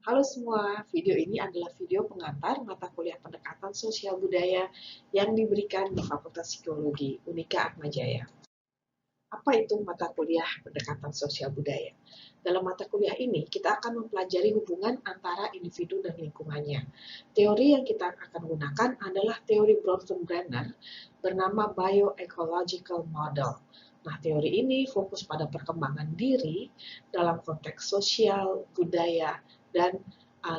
Halo semua, video ini adalah video pengantar mata kuliah pendekatan sosial budaya yang diberikan di Fakultas Psikologi Unika Atmajaya. Apa itu mata kuliah pendekatan sosial budaya? Dalam mata kuliah ini, kita akan mempelajari hubungan antara individu dan lingkungannya. Teori yang kita akan gunakan adalah teori Bronfenbrenner bernama Bioecological Model. Nah, teori ini fokus pada perkembangan diri dalam konteks sosial, budaya, dan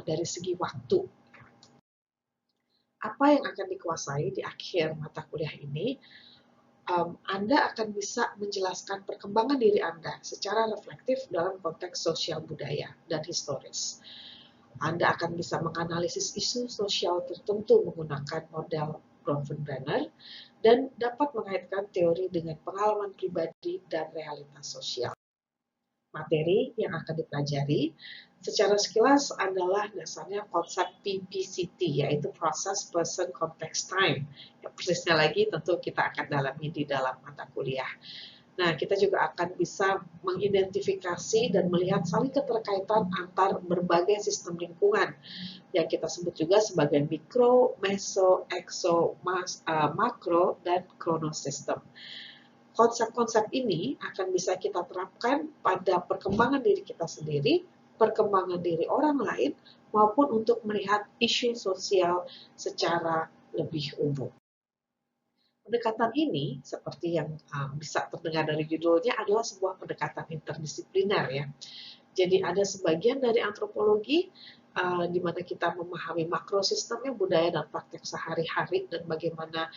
dari segi waktu. Apa yang akan dikuasai di akhir mata kuliah ini? Anda akan bisa menjelaskan perkembangan diri Anda secara reflektif dalam konteks sosial budaya dan historis. Anda akan bisa menganalisis isu sosial tertentu menggunakan model Bronfenbrenner dan dapat mengaitkan teori dengan pengalaman pribadi dan realitas sosial. Materi yang akan dipelajari secara sekilas adalah dasarnya konsep PPCT, yaitu Process, Person, Context, Time. Yang persisnya lagi tentu kita akan dalami di dalam mata kuliah. Nah, kita juga akan bisa mengidentifikasi dan melihat saling keterkaitan antar berbagai sistem lingkungan yang kita sebut juga sebagai mikro, meso, ekso, makro, dan kronosistem. Konsep-konsep ini akan bisa kita terapkan pada perkembangan diri kita sendiri, perkembangan diri orang lain, maupun untuk melihat isu sosial secara lebih umum. Pendekatan ini, seperti yang bisa terdengar dari judulnya, adalah sebuah pendekatan interdisipliner ya. Jadi ada sebagian dari antropologi di mana kita memahami makrosistemnya, budaya dan praktek sehari-hari dan bagaimana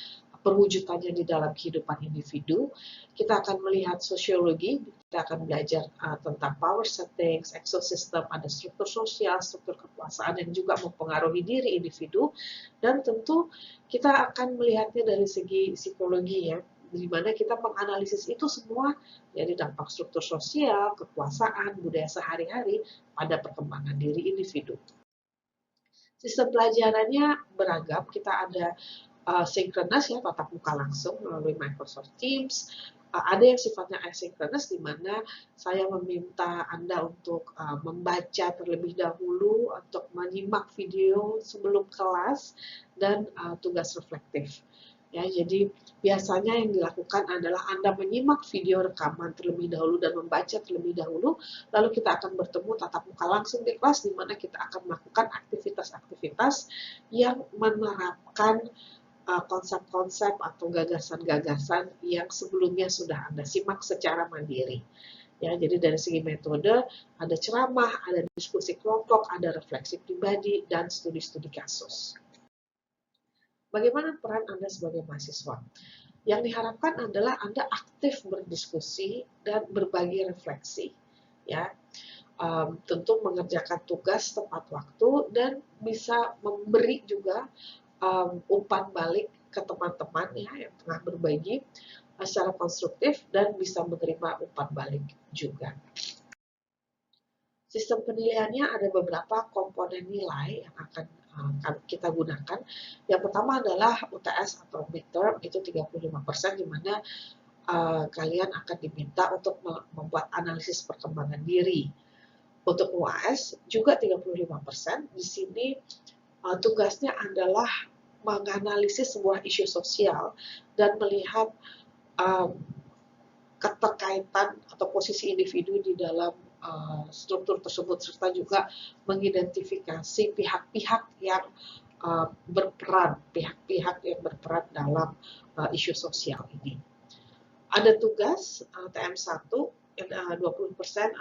perwujudannya di dalam kehidupan individu. Kita akan melihat sosiologi, kita akan belajar tentang power settings, ekosistem, ada struktur sosial, struktur kekuasaan yang juga mempengaruhi diri individu, dan tentu kita akan melihatnya dari segi psikologi ya, di mana kita menganalisis itu semua dari dampak struktur sosial, kekuasaan, budaya sehari-hari pada perkembangan diri individu. Sistem pelajarannya beragam, kita ada synchronous ya, tatap muka langsung melalui Microsoft Teams. Ada yang sifatnya asynchronous di mana saya meminta Anda untuk membaca terlebih dahulu, untuk menyimak video sebelum kelas, dan tugas reflektif. Ya, jadi biasanya yang dilakukan adalah Anda menyimak video rekaman terlebih dahulu dan membaca terlebih dahulu, lalu kita akan bertemu tatap muka langsung di kelas di mana kita akan melakukan aktivitas-aktivitas yang menerapkan konsep-konsep atau gagasan-gagasan yang sebelumnya sudah Anda simak secara mandiri. Ya, jadi dari segi metode ada ceramah, ada diskusi kelompok, ada refleksi pribadi, dan studi-studi kasus. Bagaimana peran Anda sebagai mahasiswa? Yang diharapkan adalah Anda aktif berdiskusi dan berbagi refleksi. Ya, tentu mengerjakan tugas tepat waktu dan bisa memberi juga umpan balik ke teman-teman ya yang tengah berbagi secara konstruktif dan bisa menerima umpan balik juga. Sistem penilaiannya ada beberapa komponen nilai yang akan kita gunakan. Yang pertama adalah UTS atau midterm, itu 35%, di mana kalian akan diminta untuk membuat analisis perkembangan diri. Untuk UAS juga 35%, di sini tugasnya adalah menganalisis sebuah isu sosial dan melihat keterkaitan atau posisi individu di dalam struktur tersebut, serta juga mengidentifikasi pihak-pihak yang berperan, pihak-pihak yang berperan dalam isu sosial ini. Ada tugas TM1, 20%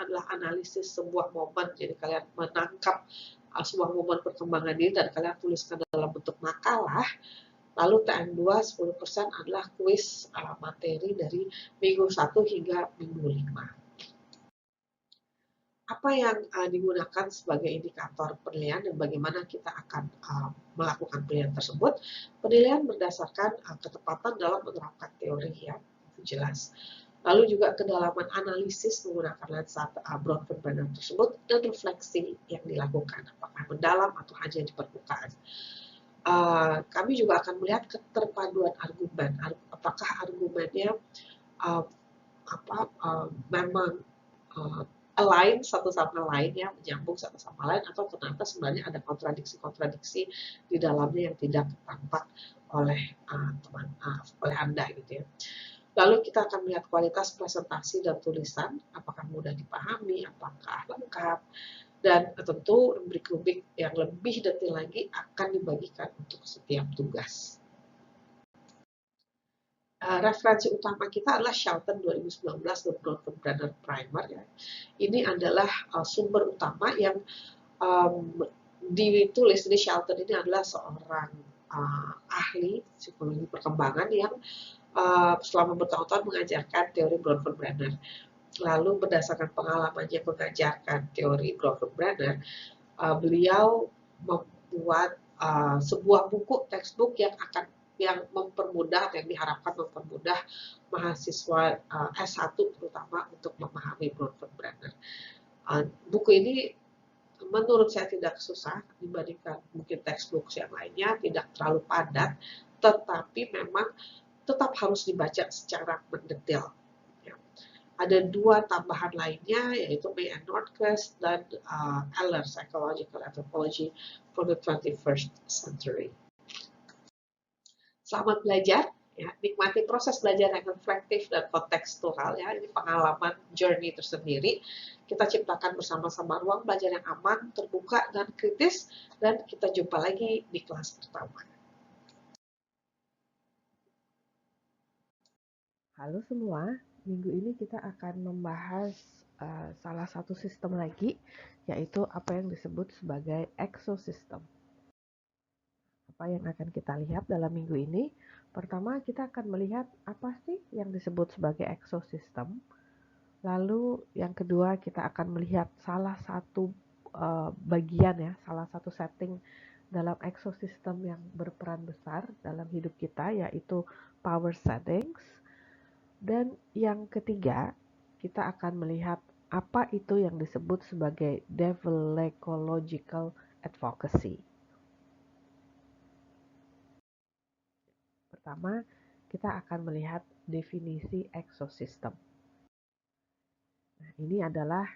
adalah analisis sebuah momen, jadi kalian menangkap sebuah momen perkembangan diri dan kalian tuliskan dalam bentuk makalah. Lalu TM2 10% adalah kuis materi dari minggu 1 hingga minggu 5. Apa yang digunakan sebagai indikator penilaian dan bagaimana kita akan melakukan penilaian tersebut? Penilaian berdasarkan ketepatan dalam menerapkan teori ya, itu jelas. Lalu juga kedalaman analisis menggunakan lensa Bronfenbrenner tersebut dan refleksi yang dilakukan, apakah mendalam atau hanya di permukaan. Kami juga akan melihat keterpaduan argumen, apakah argumennya memang align satu sama lain ya, menyambung satu sama lain, atau ternyata sebenarnya ada kontradiksi-kontradiksi di dalamnya yang tidak tampak oleh oleh Anda gitu ya. Lalu kita akan melihat kualitas presentasi dan tulisan, apakah mudah dipahami, apakah lengkap, dan tentu rubrik-rubrik yang lebih detail lagi akan dibagikan untuk setiap tugas. Referensi utama kita adalah Shelton 2019 dan Bronfenbrenner Primer ya. Ini adalah sumber utama yang ditulis di Shelton. Ini adalah seorang ahli psikologi perkembangan yang selama bertahun-tahun mengajarkan teori Bronfenbrenner. Lalu berdasarkan pengalamannya mengajarkan teori Bronfenbrenner, beliau membuat sebuah buku textbook yang mempermudah, yang diharapkan mempermudah mahasiswa S1 terutama untuk memahami Bronfenbrenner. Buku ini menurut saya tidak susah dibandingkan mungkin textbook yang lainnya, tidak terlalu padat, tetapi memang tetap harus dibaca secara mendetail. Ada dua tambahan lainnya, yaitu May and Nordquist dan Eller, Psychological Anthropology for the 21st Century. Selamat belajar, ya, nikmati proses belajar yang reflektif dan kontekstual, ya, ini pengalaman journey tersendiri. Kita ciptakan bersama-sama ruang belajar yang aman, terbuka, dan kritis, dan kita jumpa lagi di kelas pertama. Halo semua, minggu ini kita akan membahas salah satu sistem lagi, yaitu apa yang disebut sebagai exosystem. Apa yang akan kita lihat dalam minggu ini? Pertama, kita akan melihat apa sih yang disebut sebagai exosystem. Lalu yang kedua, kita akan melihat salah satu bagian ya, salah satu setting dalam exosystem yang berperan besar dalam hidup kita, yaitu power settings. Dan yang ketiga, kita akan melihat apa itu yang disebut sebagai developological advocacy. Pertama, kita akan melihat definisi exosystem. Nah, ini adalah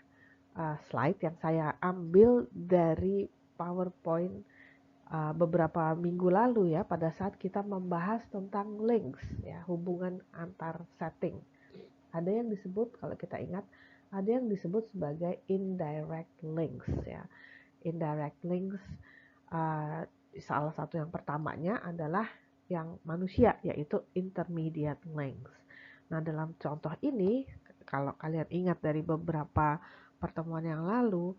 slide yang saya ambil dari PowerPoint beberapa minggu lalu ya, pada saat kita membahas tentang links ya, hubungan antar setting. Ada yang disebut, kalau kita ingat, ada yang disebut sebagai indirect links ya. Indirect links salah satu yang pertamanya adalah yang manusia, yaitu intermediate links. Nah, dalam contoh ini, kalau kalian ingat dari beberapa pertemuan yang lalu,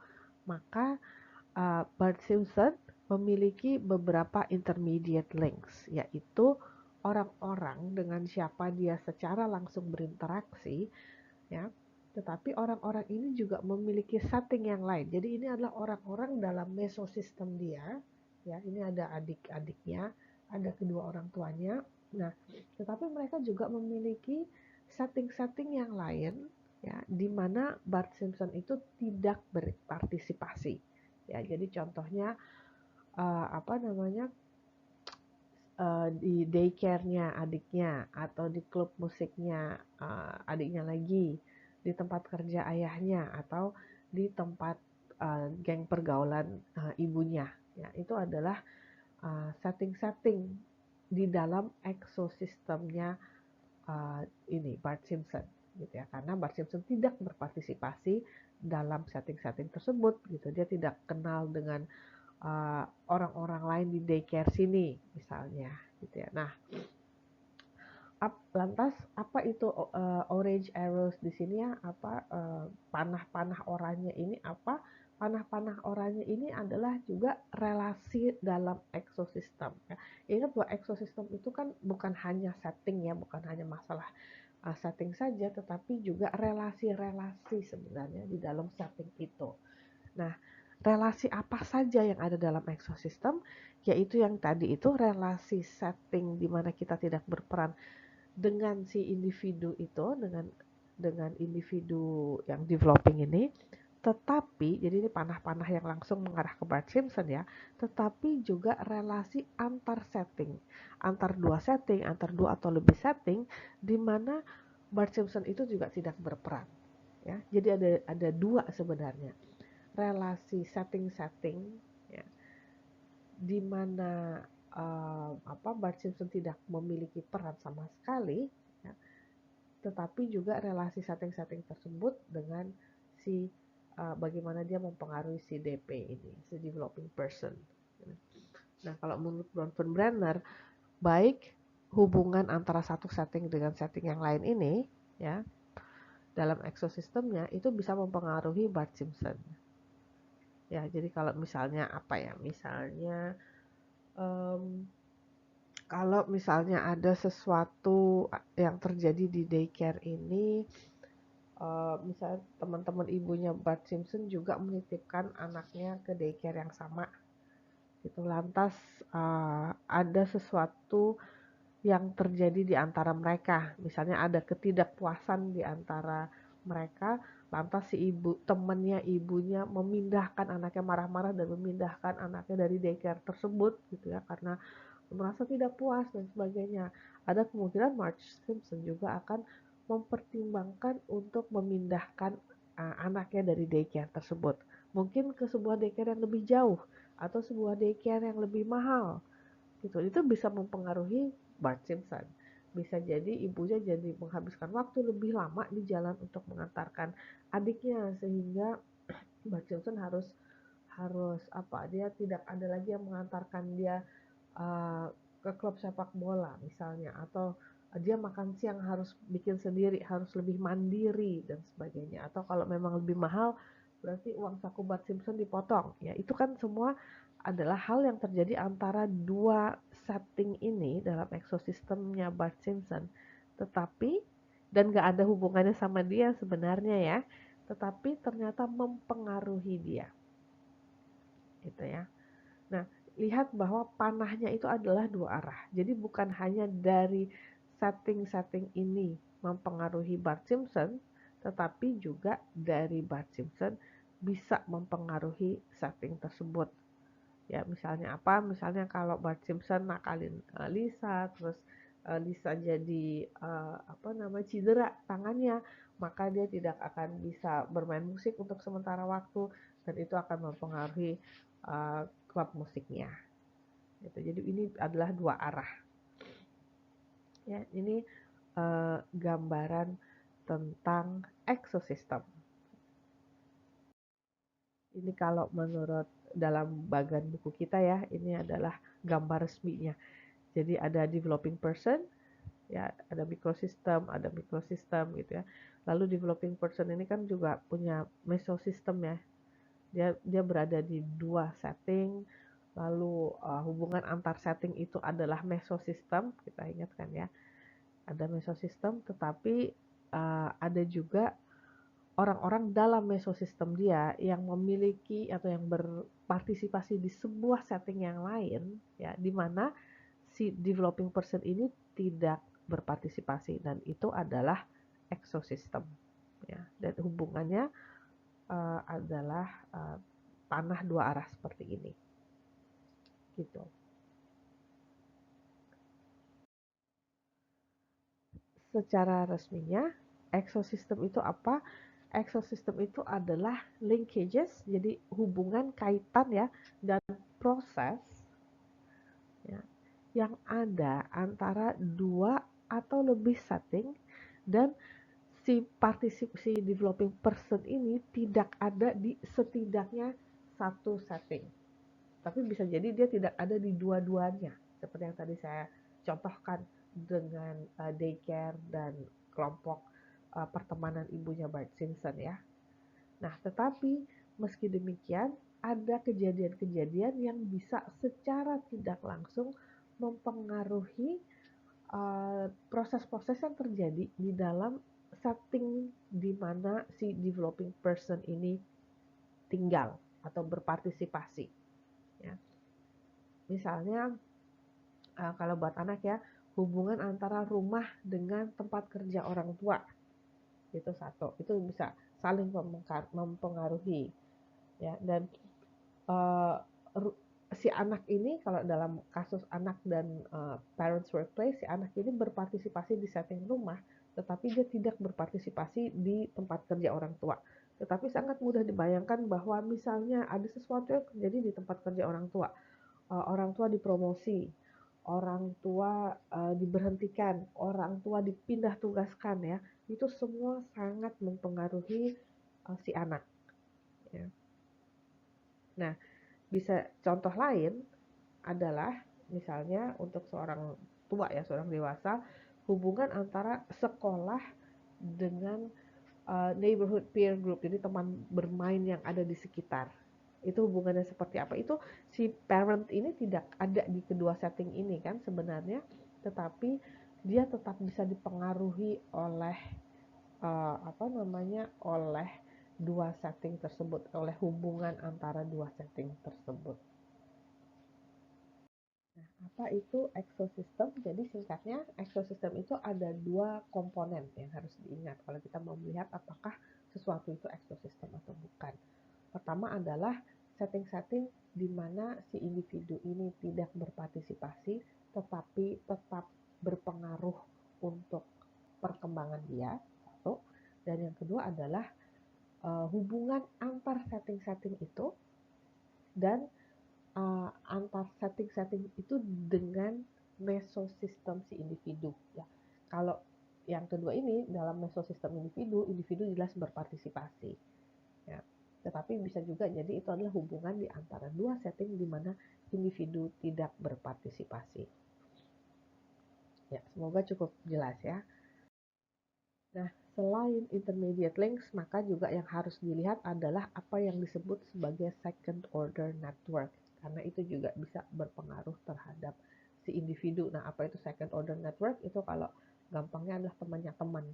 maka Bart Simpson memiliki beberapa intermediate links, yaitu orang-orang dengan siapa dia secara langsung berinteraksi, ya. Tetapi orang-orang ini juga memiliki setting yang lain. Jadi ini adalah orang-orang dalam mesosistem dia, ya. Ini ada adik-adiknya, ada kedua orang tuanya. Nah, tetapi mereka juga memiliki setting-setting yang lain, ya, di mana Bart Simpson itu tidak berpartisipasi. Ya, jadi contohnya di daycare-nya adiknya, atau di klub musiknya adiknya lagi, di tempat kerja ayahnya, atau di tempat geng pergaulan ibunya. Ya, itu adalah setting-setting di dalam ekosistemnya ini Bart Simpson gitu ya, karena Bart Simpson tidak berpartisipasi dalam setting-setting tersebut gitu. Dia tidak kenal dengan orang-orang lain di daycare sini misalnya gitu ya. Nah, lantas apa itu orange arrows di sini ya? Apa panah-panah oranye ini apa? Panah-panah oranye ini adalah juga relasi dalam ekosistem. Ya. Ingat bahwa ekosistem itu kan bukan hanya setting ya, bukan hanya masalah setting saja, tetapi juga relasi-relasi sebenarnya di dalam setting itu. Nah, relasi apa saja yang ada dalam ekosistem, yaitu yang tadi itu relasi setting di mana kita tidak berperan dengan si individu itu, dengan individu yang developing ini, tetapi jadi ini panah-panah yang langsung mengarah ke Bart Simpson ya, tetapi juga relasi antar setting, antar dua atau lebih setting, di mana Bart Simpson itu juga tidak berperan. ya. Jadi ada dua sebenarnya, relasi setting ya, di mana Bart Simpson tidak memiliki peran sama sekali, ya, tetapi juga relasi setting tersebut dengan si bagaimana dia mempengaruhi si DP ini, si developing person. Nah, kalau menurut Bronfenbrenner, baik hubungan antara satu setting dengan setting yang lain ini, ya, dalam ekosistemnya itu bisa mempengaruhi Bart Simpson. Ya, jadi kalau misalnya misalnya kalau misalnya ada sesuatu yang terjadi di daycare ini, misalnya teman-teman ibunya Bart Simpson juga menitipkan anaknya ke daycare yang sama, gitu. Lantas ada sesuatu yang terjadi di antara mereka, misalnya ada ketidakpuasan di antara mereka, lantas si temannya ibunya memindahkan anaknya, marah-marah dan memindahkan anaknya dari daycare tersebut, gitu ya, karena merasa tidak puas dan sebagainya. Ada kemungkinan Marge Simpson juga akan mempertimbangkan untuk memindahkan anaknya dari daycare tersebut, mungkin ke sebuah daycare yang lebih jauh atau sebuah daycare yang lebih mahal, gitu. Itu bisa mempengaruhi Bart Simpson. Bisa jadi ibunya jadi menghabiskan waktu lebih lama di jalan untuk mengantarkan adiknya, sehingga Bart Simpson harus dia tidak ada lagi yang mengantarkan dia ke klub sepak bola misalnya, atau dia makan siang harus bikin sendiri, harus lebih mandiri dan sebagainya. Atau kalau memang lebih mahal, berarti uang saku Bart Simpson dipotong. Ya, itu kan semua adalah hal yang terjadi antara dua setting ini dalam ekosistemnya Bart Simpson. Tetapi, dan gak ada hubungannya sama dia sebenarnya ya, tetapi ternyata mempengaruhi dia, gitu ya. Nah, lihat bahwa panahnya itu adalah dua arah. Jadi bukan hanya dari setting-setting ini mempengaruhi Bart Simpson, tetapi juga dari Bart Simpson bisa mempengaruhi setting tersebut. Ya, misalnya apa? Misalnya kalau Bart Simpson nakalin Lisa, terus Lisa jadi cedera tangannya, maka dia tidak akan bisa bermain musik untuk sementara waktu, dan itu akan mempengaruhi klub musiknya. Gitu. Jadi ini adalah dua arah. Ya, ini gambaran tentang ekosistem. Ini kalau menurut dalam bagian buku kita ya, ini adalah gambar resminya. Jadi ada developing person, ya, ada mikrosistem gitu ya. Lalu developing person ini kan juga punya mesosistem ya. Dia berada di dua setting. Lalu hubungan antar setting itu adalah mesosistem, kita ingatkan ya. Ada mesosistem, tetapi ada juga orang-orang dalam mesosistem dia yang memiliki atau yang berpartisipasi di sebuah setting yang lain, ya, di mana si developing person ini tidak berpartisipasi, dan itu adalah ekosistem, ya. Dan hubungannya adalah panah dua arah seperti ini, gitu. Secara resminya ekosistem itu apa? Ekosistem itu adalah linkages, jadi hubungan, kaitan ya, dan proses ya, yang ada antara dua atau lebih setting, dan si partisipasi developing person ini tidak ada di setidaknya satu setting. Tapi bisa jadi dia tidak ada di dua-duanya, seperti yang tadi saya contohkan dengan daycare dan kelompok pertemanan ibunya Bart Simpson ya. Nah, tetapi meski demikian ada kejadian-kejadian yang bisa secara tidak langsung mempengaruhi proses-proses yang terjadi di dalam setting di mana si developing person ini tinggal atau berpartisipasi ya. Misalnya kalau buat anak ya, hubungan antara rumah dengan tempat kerja orang tua, itu satu, itu bisa saling mempengaruhi ya. Dan si anak ini, kalau dalam kasus anak dan parents workplace, si anak ini berpartisipasi di setting rumah, tetapi dia tidak berpartisipasi di tempat kerja orang tua. Tetapi sangat mudah dibayangkan bahwa misalnya ada sesuatu yang terjadi di tempat kerja orang tua. Orang tua dipromosi, orang tua diberhentikan, orang tua dipindah tugaskan ya. Itu semua sangat mempengaruhi si anak ya. Nah, bisa contoh lain adalah misalnya untuk seorang tua ya, seorang dewasa, hubungan antara sekolah dengan neighborhood peer group, jadi teman bermain yang ada di sekitar. Itu hubungannya seperti apa? Itu si parent ini tidak ada di kedua setting ini kan sebenarnya, tetapi dia tetap bisa dipengaruhi oleh oleh dua setting tersebut, oleh hubungan antara dua setting tersebut. Nah, apa itu ekosistem? Jadi singkatnya, ekosistem itu ada dua komponen yang harus diingat kalau kita mau melihat apakah sesuatu itu ekosistem atau bukan. Pertama adalah setting-setting di mana si individu ini tidak berpartisipasi tetapi tetap berpengaruh untuk perkembangan dia, satu. Dan yang kedua adalah hubungan antar setting-setting itu dan antar setting-setting itu dengan mesosistem si individu ya. Kalau yang kedua ini dalam mesosistem individu, individu jelas berpartisipasi ya. Tetapi bisa juga jadi itu adalah hubungan di antara dua setting di mana individu tidak berpartisipasi. Ya, semoga cukup jelas ya. Nah, selain intermediate links, maka juga yang harus dilihat adalah apa yang disebut sebagai second order network. Karena itu juga bisa berpengaruh terhadap si individu. Nah, apa itu second order network? Itu kalau gampangnya adalah temannya teman.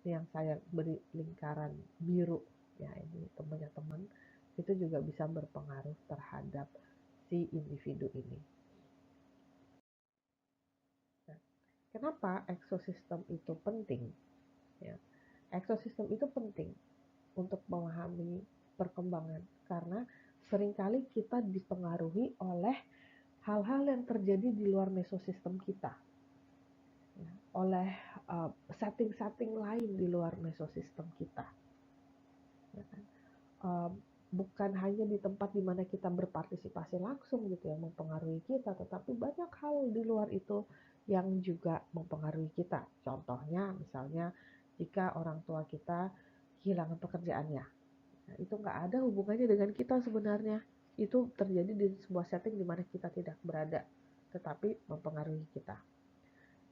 Yang saya beri lingkaran biru. Ya, ini temannya teman. Itu juga bisa berpengaruh terhadap si individu ini. Nah, kenapa ekosistem itu penting? Ya, ekosistem itu penting untuk memahami perkembangan karena seringkali kita dipengaruhi oleh hal-hal yang terjadi di luar mesosistem kita ya, oleh setting-setting lain di luar mesosistem kita ya kan? Bukan hanya di tempat di mana kita berpartisipasi langsung gitu yang mempengaruhi kita, tetapi banyak hal di luar itu yang juga mempengaruhi kita. Contohnya misalnya jika orang tua kita kehilangan pekerjaannya, nah, itu nggak ada hubungannya dengan kita sebenarnya. Itu terjadi di sebuah setting di mana kita tidak berada, tetapi mempengaruhi kita.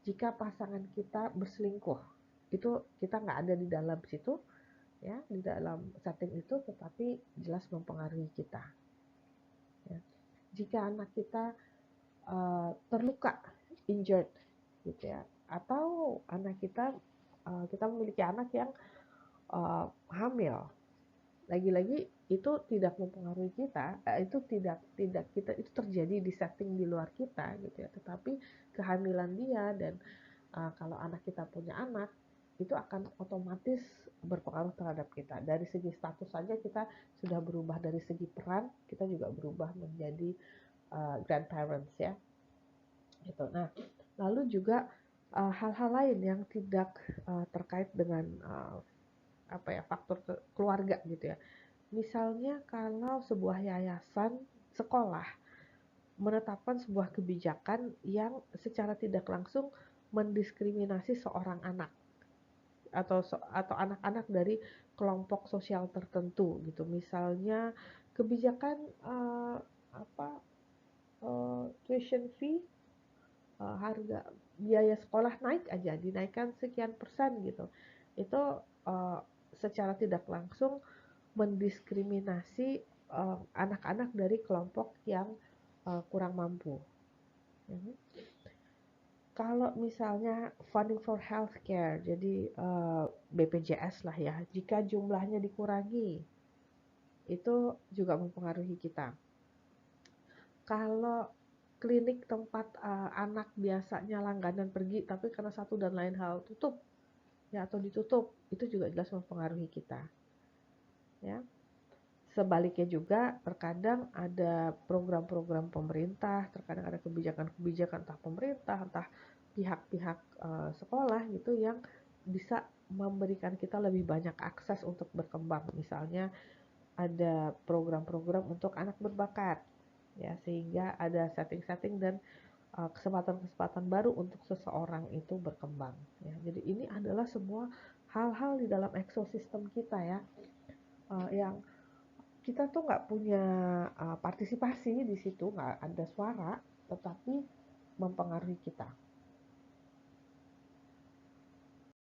Jika pasangan kita berselingkuh, itu kita nggak ada di dalam situ, ya, di dalam setting itu, tetapi jelas mempengaruhi kita. Ya. Jika anak kita terluka, injured, gitu ya, atau anak kita kita memiliki anak yang hamil, lagi-lagi itu tidak mempengaruhi kita, itu tidak kita itu terjadi di setting di luar kita gitu ya, tetapi kehamilan dia dan kalau anak kita punya anak itu akan otomatis berpengaruh terhadap kita. Dari segi status saja kita sudah berubah, dari segi peran kita juga berubah menjadi grandparents ya gitu. Nah, lalu juga hal-hal lain yang tidak terkait dengan faktor keluarga gitu ya. Misalnya kalau sebuah yayasan sekolah menetapkan sebuah kebijakan yang secara tidak langsung mendiskriminasi seorang anak atau anak-anak dari kelompok sosial tertentu gitu. Misalnya kebijakan tuition fee, harga biaya sekolah naik aja, dinaikkan sekian persen gitu. Itu secara tidak langsung mendiskriminasi anak-anak dari kelompok yang kurang mampu. Kalau misalnya funding for healthcare, jadi BPJS lah ya, jika jumlahnya dikurangi, itu juga mempengaruhi kita. Kalau klinik tempat anak biasanya langganan pergi, tapi karena satu dan lain hal tutup, ya atau ditutup, itu juga jelas mempengaruhi kita. Ya. Sebaliknya juga terkadang ada program-program pemerintah, terkadang ada kebijakan-kebijakan entah pemerintah, entah pihak-pihak sekolah gitu yang bisa memberikan kita lebih banyak akses untuk berkembang. Misalnya ada program-program untuk anak berbakat, ya, sehingga ada setting-setting dan kesempatan-kesempatan baru untuk seseorang itu berkembang, ya. Jadi ini adalah semua hal-hal di dalam ekosistem kita, ya, yang kita tuh nggak punya partisipasi di situ, nggak ada suara, tetapi mempengaruhi kita.